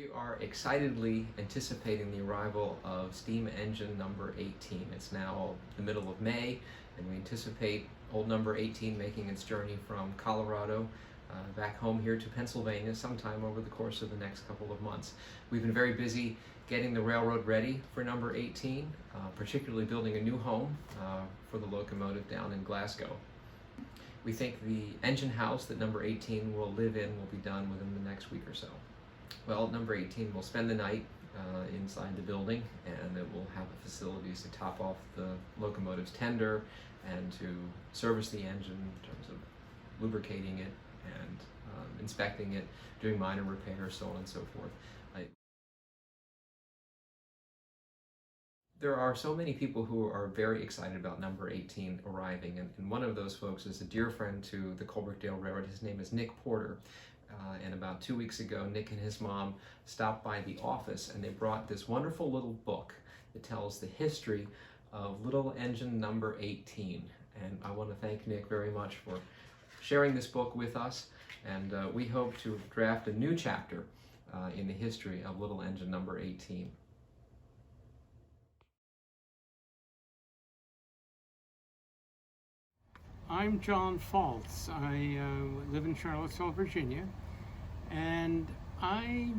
We are excitedly anticipating the arrival of steam engine number 18. It's now the middle of May, and we anticipate old number 18 making its journey from Colorado back home here to Pennsylvania sometime over the course of the next couple of months. We've been very busy getting the railroad ready for number 18, particularly building a new home for the locomotive down in Glasgow. We think the engine house that number 18 will live in will be done within the next week or so. Well, number 18 will spend the night inside the building, and it will have facilities to top off the locomotive's tender and to service the engine in terms of lubricating it and inspecting it, doing minor repairs, so on and so forth. There are so many people who are very excited about number 18 arriving, and one of those folks is a dear friend to the Colebrookdale Railroad. His name is Nick Porter. And about 2 weeks ago, Nick and his mom stopped by the office, and they brought this wonderful little book that tells the history of little engine number 18. And I want to thank Nick very much for sharing this book with us, and we hope to draft a new chapter in the history of little engine number 18. I'm John Faltz. I live in Charlottesville, Virginia, and I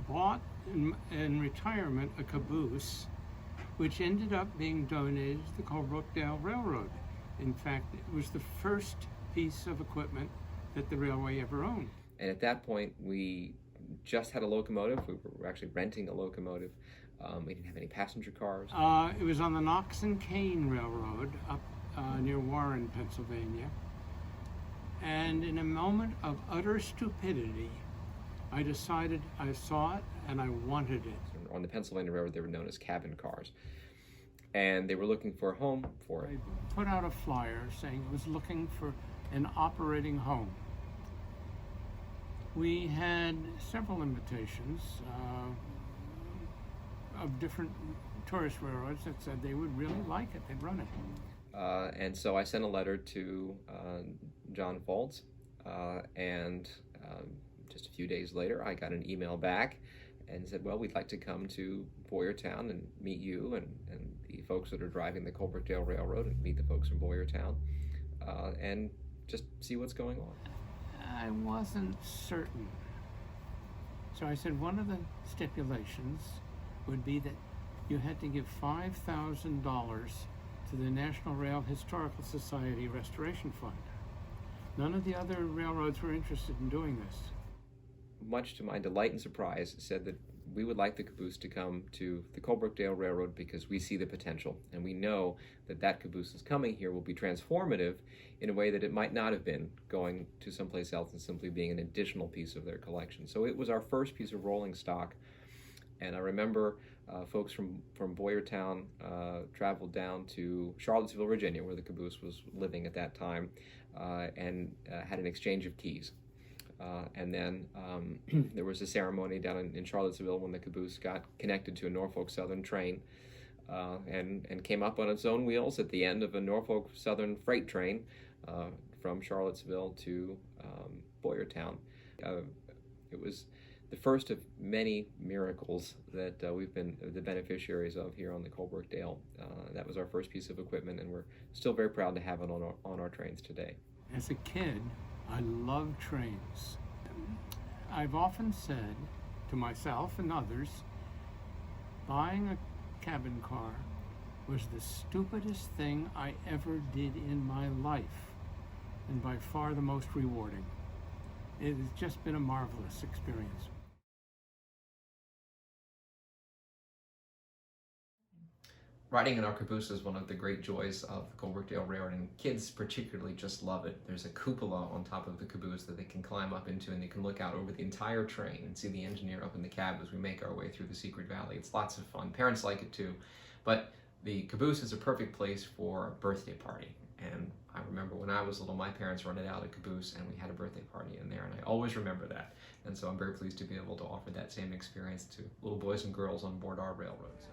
bought in retirement a caboose which ended up being donated to the Colebrookdale Railroad. In fact, it was the first piece of equipment that the railway ever owned. And at that point, we just had a locomotive. We were actually renting a locomotive. We didn't have any passenger cars. It was on the Knox and Kane Railroad up near Warren, Pennsylvania. And in a moment of utter stupidity, I decided I saw it and I wanted it. On the Pennsylvania Railroad, they were known as cabin cars. And they were looking for a home for it. I put out a flyer saying it was looking for an operating home. We had several invitations of different tourist railroads that said they would really like it, they'd run it. And so I sent a letter to John Faltz, and just a few days later I got an email back and said, well, we'd like to come to Boyertown and meet you and the folks that are driving the Colebrookdale Railroad, and meet the folks from Boyertown, and just see what's going on. I wasn't certain. So I said one of the stipulations would be that you had to give $5,000 to the National Rail Historical Society Restoration Fund. None of the other railroads were interested in doing this. Much to my delight and surprise, said that we would like the caboose to come to the Colebrookdale Railroad because we see the potential, and we know that that caboose is coming here will be transformative in a way that it might not have been going to someplace else and simply being an additional piece of their collection. So it was our first piece of rolling stock, and I remember folks from Boyertown traveled down to Charlottesville, Virginia, where the caboose was living at that time, and had an exchange of keys. And then there was a ceremony down in Charlottesville when the caboose got connected to a Norfolk Southern train and came up on its own wheels at the end of a Norfolk Southern freight train from Charlottesville to Boyertown. It was the first of many miracles that we've been the beneficiaries of here on the Colebrookdale. That was our first piece of equipment, and we're still very proud to have it on our trains today. As a kid, I loved trains. I've often said to myself and others, buying a cabin car was the stupidest thing I ever did in my life, and by far the most rewarding. It has just been a marvelous experience. Riding in our caboose is one of the great joys of the Colebrookdale Railroad, and kids particularly just love it. There's a cupola on top of the caboose that they can climb up into, and they can look out over the entire train and see the engineer up in the cab as we make our way through the secret valley. It's lots of fun. Parents like it too. But the caboose is a perfect place for a birthday party. And I remember when I was little, my parents rented out a caboose and we had a birthday party in there, and I always remember that. And so I'm very pleased to be able to offer that same experience to little boys and girls on board our railroads.